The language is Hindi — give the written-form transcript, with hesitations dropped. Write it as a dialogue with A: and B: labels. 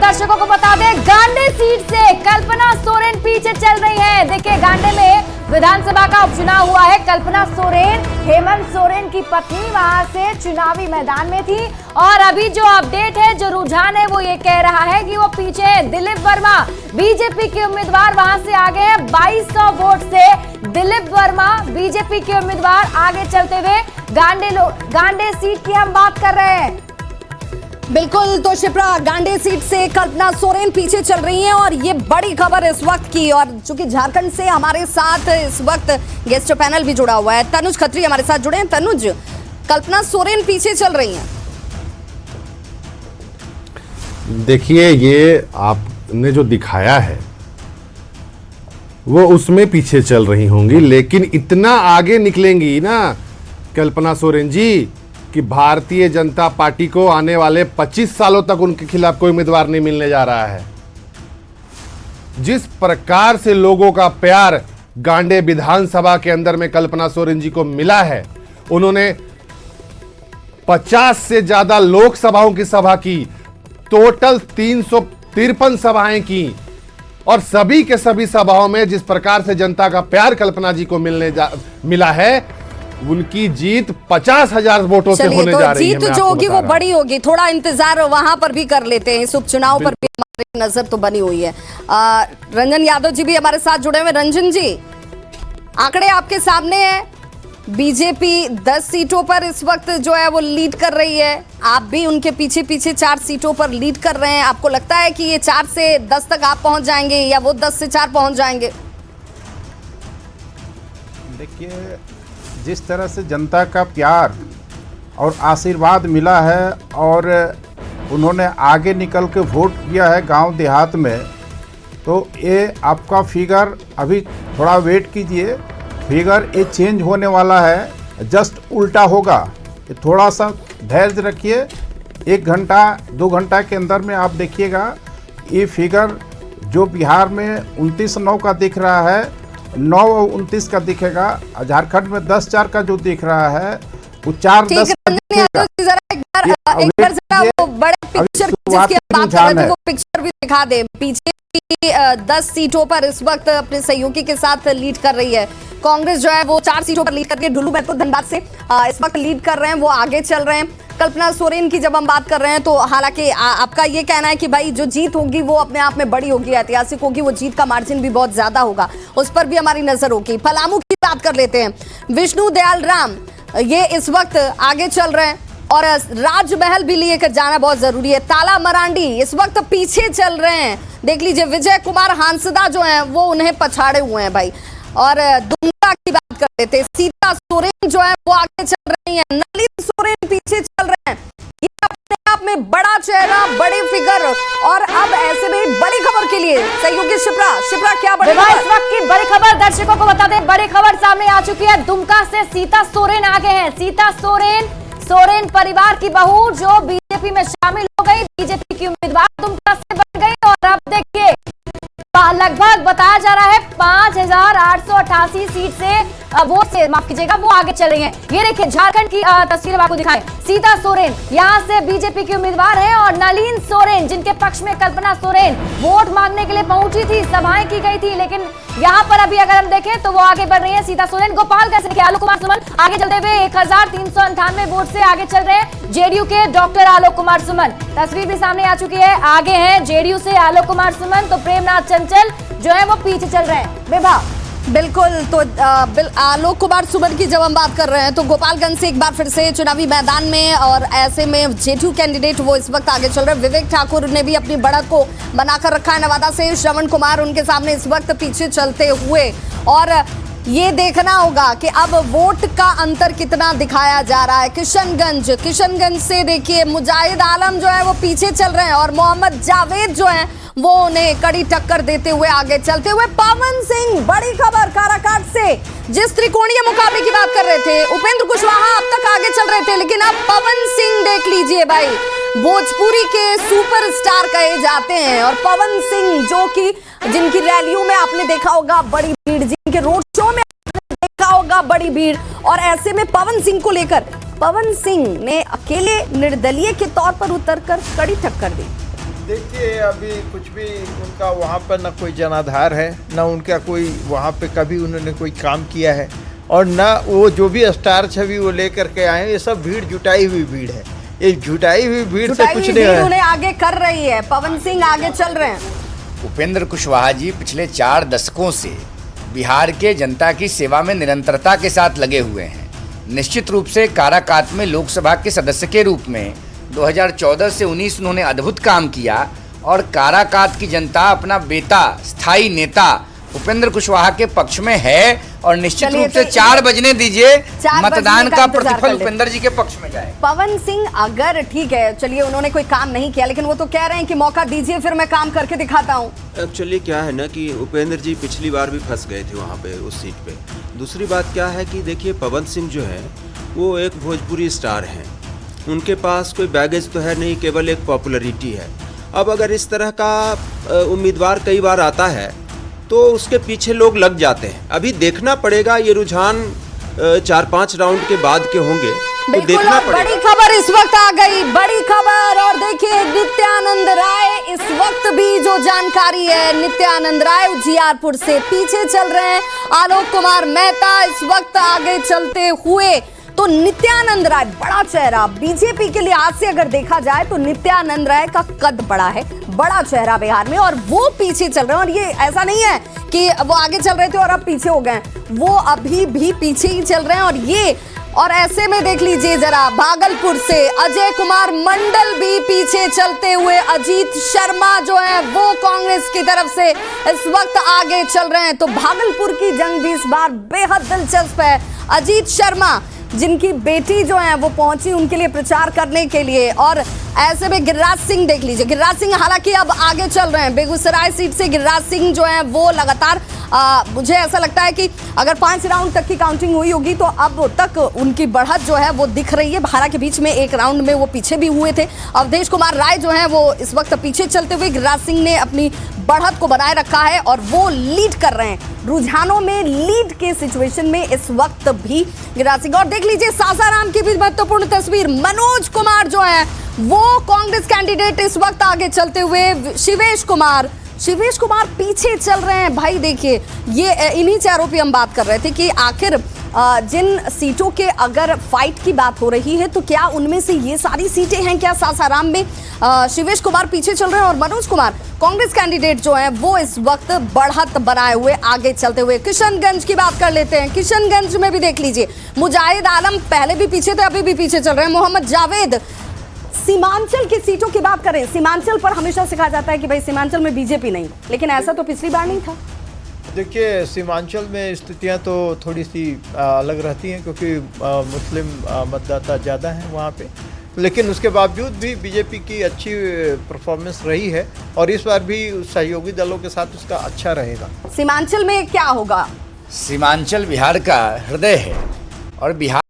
A: दर्शकों को बता दें, गांडे सीट से कल्पना सोरेन पीछे चल रही हैं। देखिए, गांडे में विधानसभा का उपचुनाव हुआ है। कल्पना सोरेन हेमंत सोरेन की पत्नी वहां से चुनावी मैदान में थी और अभी जो अपडेट है, जो रुझान है, वो ये कह रहा है कि वो पीछे है। दिलीप वर्मा बीजेपी के उम्मीदवार वहां से आगे हैं। 2200 वोट से दिलीप वर्मा बीजेपी के उम्मीदवार आगे चलते हुए गांडे सीट की हम बात कर रहे हैं।
B: बिल्कुल, तो शिप्रा, गांडे सीट से कल्पना सोरेन पीछे चल रही हैं और ये बड़ी खबर इस वक्त की। और चूंकि झारखंड से हमारे साथ इस वक्त गेस्ट पैनल भी जुड़ा हुआ है, तनुज खत्री हमारे साथ जुड़े हैं। तनुज, कल्पना सोरेन पीछे चल रही हैं।
C: देखिए, ये आपने जो दिखाया है वो उसमें पीछे चल रही होंगी, लेकिन इतना आगे निकलेंगी ना कल्पना सोरेन जी कि भारतीय जनता पार्टी को आने वाले 25 सालों तक उनके खिलाफ कोई उम्मीदवार नहीं मिलने जा रहा है। जिस प्रकार से लोगों का प्यार गांडे विधानसभा के अंदर में कल्पना सोरेन जी को मिला है, उन्होंने 50 से ज्यादा लोकसभाओं की सभा की, टोटल 353 सभाएं की और सभी के सभी सभाओं में जिस प्रकार से जनता का प्यार कल्पना जी को मिला है, उनकी जीत 50,000 वोटों से होने जा रही है।
B: जीत जो होगी वो बड़ी होगी। थोड़ा इंतजार वहां पर भी कर लेते हैं। इस उपचुनाव पर भी हमारी नजर तो बनी हुई है। रंजन यादव जी भी हमारे साथ जुड़े हुए। रंजन जी, आंकड़े आपके सामने हैं। बीजेपी 10 सीटों पर इस वक्त जो है वो लीड कर रही है। आप भी उनके पीछे पीछे 4 सीटों पर लीड कर रहे हैं। आपको लगता है कि ये 4 से 10 तक आप पहुंच जाएंगे या वो 10 से 4 पहुंच जाएंगे?
D: देखिए, जिस तरह से जनता का प्यार और आशीर्वाद मिला है और उन्होंने आगे निकल के वोट किया है गांव देहात में, तो ये आपका फिगर अभी थोड़ा वेट कीजिए। फिगर ये चेंज होने वाला है, जस्ट उल्टा होगा। ये थोड़ा सा धैर्य रखिए। 1 घंटा 2 घंटा के अंदर में आप देखिएगा ये फिगर जो बिहार में 29-9 का दिख रहा है, 9-29 का दिखेगा। झारखंड में 10-4 का जो दिख रहा है वो 4-10 का दिखेगा।
B: एक बार जरा वो बड़े पिक्चर जिसकी आप बात कर रहे थे वो पिक्चर भी दिखा दे। पीछे 10 सीटों पर इस वक्त अपने सहयोगी के साथ लीड कर रही है। कांग्रेस जो है वो 4 सीटों पर लीड करके ढुल्लू महतो धनबाद से इस वक्त लीड कर रहे हैं, वो आगे चल रहे हैं। कल्पना सोरेन की जब हम बात कर रहे हैं तो हालांकि आपका ये कहना है कि भाई जो जीत होगी वो अपने आप में बड़ी होगी, ऐतिहासिक होगी, वो जीत का मार्जिन भी बहुत ज्यादा होगा, उस पर भी हमारी नजर होगी। पलामू की बात कर लेते हैं। विष्णु दयाल राम ये इस वक्त आगे चल रहे हैं और राजमहल भी लेकर जाना बहुत जरूरी है। ताला मरांडी इस वक्त पीछे चल रहे हैं। देख लीजिए, विजय कुमार हांसदा जो है वो उन्हें पछाड़े हुए हैं भाई। और दुमका की बात कर लेते हैं। सीता सोरेन जो है वो आगे चल रही है। नलिन सोरेन पीछे चल रहे हैं। ये अपने आप में बड़ा चेहरा, बड़ी फिगर। और अब ऐसे में बड़ी खबर के लिए सहयोगी शिप्रा क्या बड़ी खबर?
A: इस वक्त की बड़ी खबर दर्शकों को बता दें, बड़ी खबर सामने आ चुकी है। दुमका से सीता सोरेन आगे हैं। सीता सोरेन परिवार की बहू जो बीजेपी में शामिल हो गई, बीजेपी की उम्मीदवार दुमका से बन गई। और अब देखिए, लगभग बताया जा रहा है 5,888 सीट से वोट से, माफ कीजिएगा, वो आगे चल रही हैं। ये देखिए, झारखंड की तस्वीर आपको दिखाएं। सीता सोरेन यहां से बीजेपी की उम्मीदवार है और नलिन सोरेन जिनके पक्ष में कल्पना सोरेन वोट मांगने के लिए पहुंची थी, सभाएं की गई थी, लेकिन यहां पर अभी अगर हम देखें तो वो आगे बढ़ रही है सीता सोरेन। गोपालगंज से आलोक कुमार सुमन आगे चलते हुए 1398 वोट से आगे चल रहे हैं। जेडीयू के डॉक्टर आलोक कुमार सुमन, तस्वीर भी सामने आ चुकी है, आगे हैं जेडीयू से आलोक कुमार सुमन। तो प्रेमनाथ चंचल जो है वो पीछे चल रहे हैं। विभा,
B: बिल्कुल, तो आलोक कुमार सुमन की जब हम बात कर रहे हैं तो गोपालगंज से एक बार फिर से चुनावी मैदान में, और ऐसे में जेडीयू कैंडिडेट वो इस वक्त आगे चल रहे हैं। विवेक ठाकुर ने भी अपनी बढ़त को बनाकर रखा है नवादा से। श्रवण कुमार उनके सामने इस वक्त पीछे चलते हुए। और ये देखना होगा कि अब वोट का अंतर कितना दिखाया जा रहा है। किशनगंज से देखिए, मुजाहिद आलम जो है वो पीछे चल रहे हैं और मोहम्मद जावेद जो है वो उन्हें कड़ी टक्कर देते हुए आगे चलते हुए। पवन सिंह, बड़ी खबर काराकाट से, जिस त्रिकोणीय मुकाबले की बात कर रहे थे, उपेंद्र कुशवाहा अब तक आगे चल रहे थे, लेकिन अब पवन सिंह देख लीजिए भाई, भोजपुरी के सुपरस्टार कहे जाते हैं। और पवन सिंह जो कि जिनकी रैलियों में आपने देखा होगा बड़ी भीड़, जिनके रोड शो में आपने देखा होगा बड़ी भीड़, और ऐसे में पवन सिंह को लेकर पवन सिंह ने अकेले निर्दलीय के तौर पर उतरकर कड़ी टक्कर दी।
E: देखिए अभी कुछ भी उनका वहाँ पर न कोई जनाधार है, न उनका कोई वहाँ पे कभी उन्होंने कोई काम किया है, और न वो जो भी स्टार छवि वो लेकर के आए हैं, ये सब भीड़ जुटाई हुई भीड़ है। ये जुटाई हुई भीड़ से कुछ नहीं है।
B: उन्हें आगे कर रही है, पवन सिंह आगे चल रहे हैं।
F: उपेंद्र कुशवाहा जी पिछले 4 दशकों से बिहार के जनता की सेवा में निरंतरता के साथ लगे हुए हैं। निश्चित रूप से काराकाट में लोकसभा के सदस्य के रूप में 2014 से 19 उन्होंने अद्भुत काम किया, और काराकाट की जनता अपना बेटा स्थायी नेता उपेंद्र कुशवाहा के पक्ष में है, और निश्चित रूप से 4 बजने दीजिए, मतदान का प्रतिफल उपेंद्र जी के पक्ष में जाए।
B: पवन सिंह अगर ठीक है, चलिए उन्होंने कोई काम नहीं किया, लेकिन वो तो कह रहे हैं कि मौका दीजिए फिर मैं काम करके दिखाता हूँ।
G: एक्चुअली क्या है ना कि उपेंद्र जी पिछली बार भी फंस गए थे वहाँ पे उस सीट पे। दूसरी बात क्या है कि देखिए पवन सिंह जो है वो एक भोजपुरी स्टार हैं, उनके पास कोई बैगेज तो है नहीं, केवल एक पॉपुलरिटी है। अब अगर इस तरह का उम्मीदवार कई बार आता है तो उसके पीछे लोग लग जाते हैं। अभी देखना पड़ेगा, ये रुझान 4-5 राउंड के बाद के होंगे तो देखना पड़ेगा।
B: बड़ी खबर इस वक्त आ गई, बड़ी खबर। और देखिए नित्यानंद राय इस वक्त भी जो जानकारी है, नित्यानंद राय उजियारपुर से पीछे चल रहे हैं, आलोक कुमार मेहता इस वक्त आगे चलते हुए। तो नित्यानंद राय बड़ा चेहरा, बीजेपी के लिहाज से अगर देखा जाए तो नित्यानंद राय का कद बड़ा है, बड़ा चेहरा बिहार में, और वो पीछे चल रहे हैं। और ये ऐसा नहीं है कि वो आगे चल रहे थे और अब पीछे हो गए, वो अभी भी पीछे ही चल रहे हैं। और ऐसे में देख लीजिए जरा, भागलपुर से अजय कुमार मंडल भी पीछे चलते हुए, अजीत शर्मा जो है वो कांग्रेस की तरफ से इस वक्त आगे चल रहे हैं। तो भागलपुर की जंग भी इस बार बेहद दिलचस्प है। अजीत शर्मा जिनकी बेटी जो है वो पहुंची उनके लिए प्रचार करने के लिए, और ऐसे में गिरिराज सिंह देख लीजिए, गिरिराज सिंह हालांकि अब आगे चल रहे हैं। बेगूसराय सीट से गिरिराज सिंह जो है वो लगातार मुझे ऐसा लगता है कि अगर 5 राउंड तक की काउंटिंग हुई होगी तो अब तक उनकी बढ़त जो है वो दिख रही है। हालांकि बीच में एक राउंड में वो पीछे भी हुए थे। अवधेश कुमार राय जो है वो इस वक्त पीछे चलते हुए, गिरिराज सिंह ने अपनी बढ़त को बनाए रखा है और वो लीड कर रहे हैं। रुझानों में लीड के सिचुएशन में इस वक्त भी गिरिराज सिंह। और देख लीजिए सासाराम की भी महत्वपूर्ण तस्वीर, मनोज कुमार जो है वो कांग्रेस कैंडिडेट इस वक्त आगे चलते हुए, शिवेश कुमार पीछे चल रहे हैं। भाई देखिए, ये इन्हीं चेहरों पे हम बात कर रहे थे कि आखिर जिन सीटों के अगर फाइट की बात हो रही है तो क्या उनमें से ये सारी सीटें हैं क्या सासाराम में? शिवेश कुमार पीछे चल रहे हैं और मनोज कुमार कांग्रेस कैंडिडेट जो है वो इस वक्त बढ़त बनाए हुए आगे चलते हुए। किशनगंज की बात कर लेते हैं। किशनगंज में भी देख लीजिए, मुजाहिद आलम पहले भी पीछे थे, अभी भी पीछे चल रहे हैं। मोहम्मद जावेद। सीमांचल की सीटों की बात करें, सीमांचल पर हमेशा सिखाया जाता है कि भाई सीमांचल में बीजेपी नहीं, लेकिन ऐसा तो पिछली बार नहीं था।
E: देखिए सीमांचल में स्थितियां तो थोड़ी सी अलग रहती हैं क्योंकि मुस्लिम मतदाता ज़्यादा हैं वहाँ पे, लेकिन उसके बावजूद भी बीजेपी की अच्छी परफॉर्मेंस रही है और इस बार भी सहयोगी दलों के साथ उसका अच्छा रहेगा।
B: सीमांचल में क्या होगा?
F: सीमांचल बिहार का हृदय है और बिहार